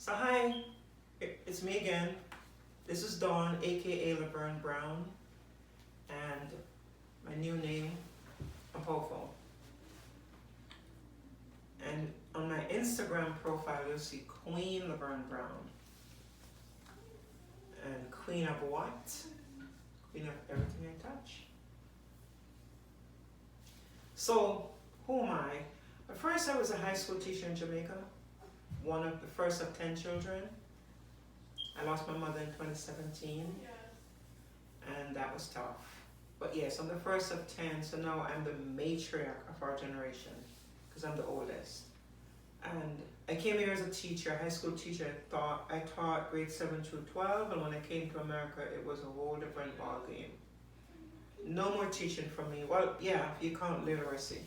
So hi, it's me again. This is Dawn, aka Laverne Brown, and my new name, Apofo. And on my Instagram profile, you'll see Queen Laverne Brown. And Queen of what? Queen of everything I touch. So, who am I? At first, I was a high school teacher in Jamaica, one of the first of 10 children. I lost my mother in 2017, and that was tough. But yes, I'm the first of 10, so now I'm the matriarch of our generation, because I'm the oldest. And I came here as a teacher, a high school teacher. I taught grade 7 through 12, and when I came to America, it was a whole different ball game. No more teaching from me. Well, yeah, if you count literacy.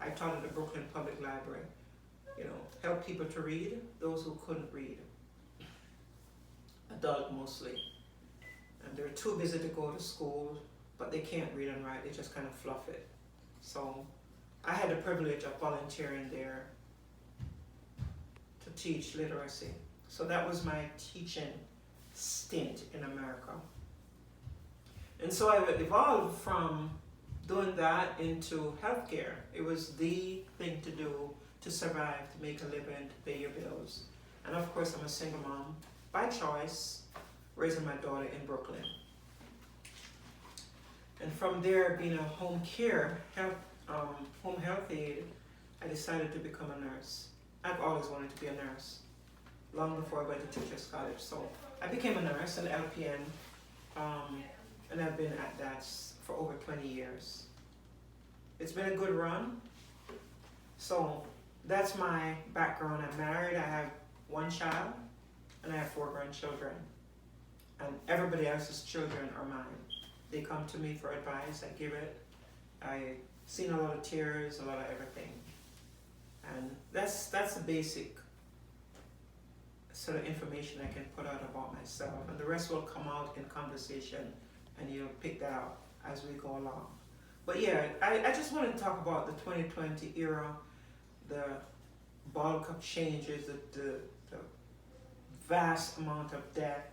I taught at the Brooklyn Public Library. Help people to read, those who couldn't read. Adult mostly. And they're too busy to go to school, but they can't read and write, they just kind of fluff it. So I had the privilege of volunteering there to teach literacy. So that was my teaching stint in America. And so I evolved from doing that into healthcare. It was the thing to do to survive, to make a living, to pay your bills. And of course, I'm a single mom by choice, raising my daughter in Brooklyn. And from there, being a home health aide, I decided to become a nurse. I've always wanted to be a nurse, long before I went to Teachers College. So I became a nurse, an LPN, and I've been at that for over 20 years. It's been a good run. So that's my background. I'm married, I have one child, and I have 4 grandchildren. And everybody else's children are mine. They come to me for advice, I give it. I've seen a lot of tears, a lot of everything. And that's the basic sort of information I can put out about myself. And the rest will come out in conversation, and you'll pick that up as we go along. But yeah, I just want to talk about the 2020 era, the bulk of changes, the vast amount of death.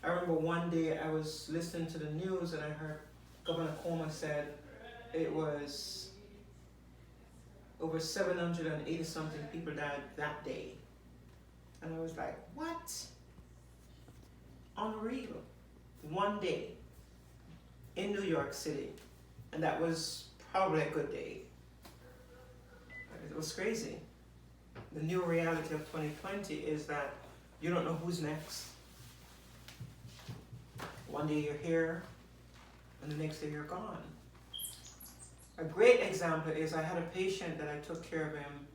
I remember one day I was listening to the news and I heard Governor Cuomo said it was over 780 something people died that day. And I was like, what? Unreal. One day in New York City. And that was probably a good day. It was crazy. The new reality of 2020 is that you don't know who's next. One day you're here, and the next day you're gone. A great example is I had a patient that I took care of him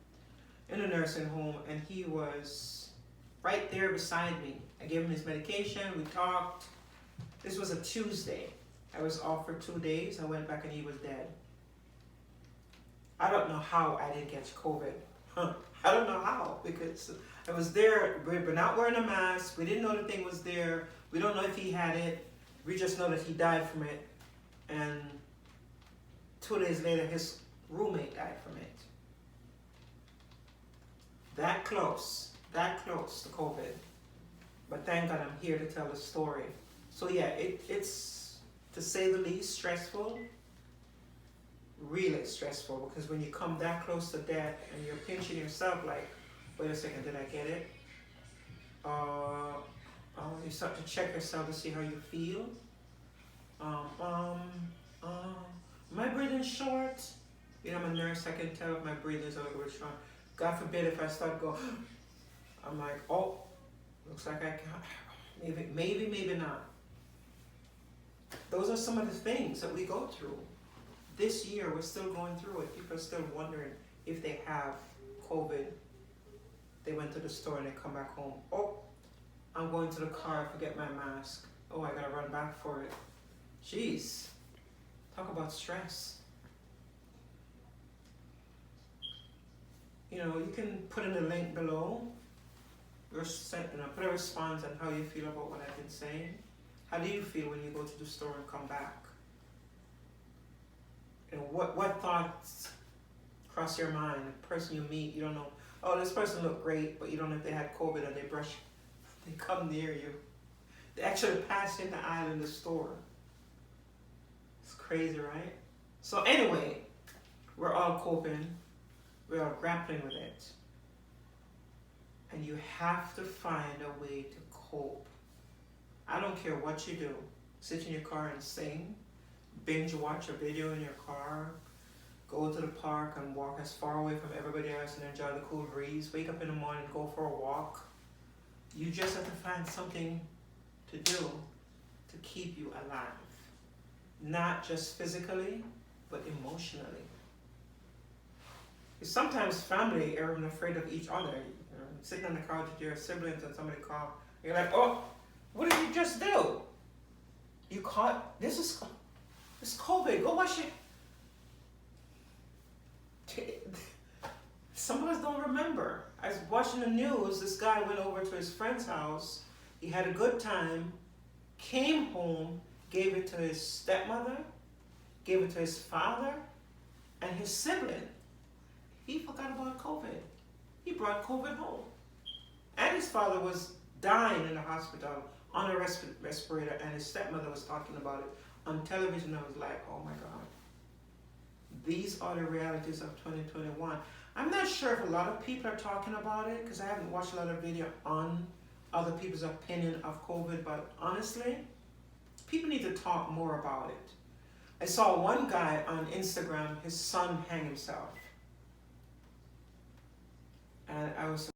in a nursing home, and he was right there beside me. I gave him his medication, we talked. This was a Tuesday. I was off for 2 days. I went back and he was dead. I don't know how I didn't catch COVID. I don't know how, because I was there, we were not wearing a mask, we didn't know the thing was there, we don't know if he had it, we just know that he died from it, and 2 days later his roommate died from it. That close to COVID. But thank God I'm here to tell the story. So yeah, it's, to say the least, stressful. Really stressful, because when you come that close to death and you're pinching yourself like, wait a second, did I get it? You start to check yourself to see how you feel. Am I breathing short? I'm a nurse, I can tell if my breathing is a little bit short. God forbid if I start going, I'm like, oh, looks like I can, maybe not. Those are some of the things that we go through. This year, we're still going through it. People are still wondering if they have COVID. They went to the store and they come back home. Oh, I'm going to the car, I forget my mask. Oh, I gotta run back for it. Jeez, talk about stress. You can put in the link below, put a response on how you feel about what I've been saying. How do you feel when you go to the store and come back? What thoughts cross your mind? The person you meet, you don't know, oh, this person looked great, but you don't know if they had COVID or they brushed They come near you. They actually pass in the aisle in the store. It's crazy, right? So anyway, we're all coping. We're all grappling with it. And you have to find a way to cope. I don't care what you do. Sit in your car and sing. Binge watch a video in your car. Go to the park and walk as far away from everybody else and enjoy the cool breeze. Wake up in the morning, go for a walk. You just have to find something to do to keep you alive. Not just physically, but emotionally. Because sometimes family are even afraid of each other. You know, sitting on the couch with your siblings and somebody calls. You're like, oh, what did you just do? You caught, this is COVID, go wash it. Some of us don't remember. I was watching the news, this guy went over to his friend's house, he had a good time, came home, gave it to his stepmother, gave it to his father, and his sibling. He forgot about COVID. He brought COVID home. And his father was dying in the hospital on a respirator, and his stepmother was talking about it on television. I was like, oh my God. These are the realities of 2021. I'm not sure if a lot of people are talking about it because I haven't watched a lot of video on other people's opinion of COVID, but honestly, people need to talk more about it. I saw one guy on Instagram, his son hang himself. And I was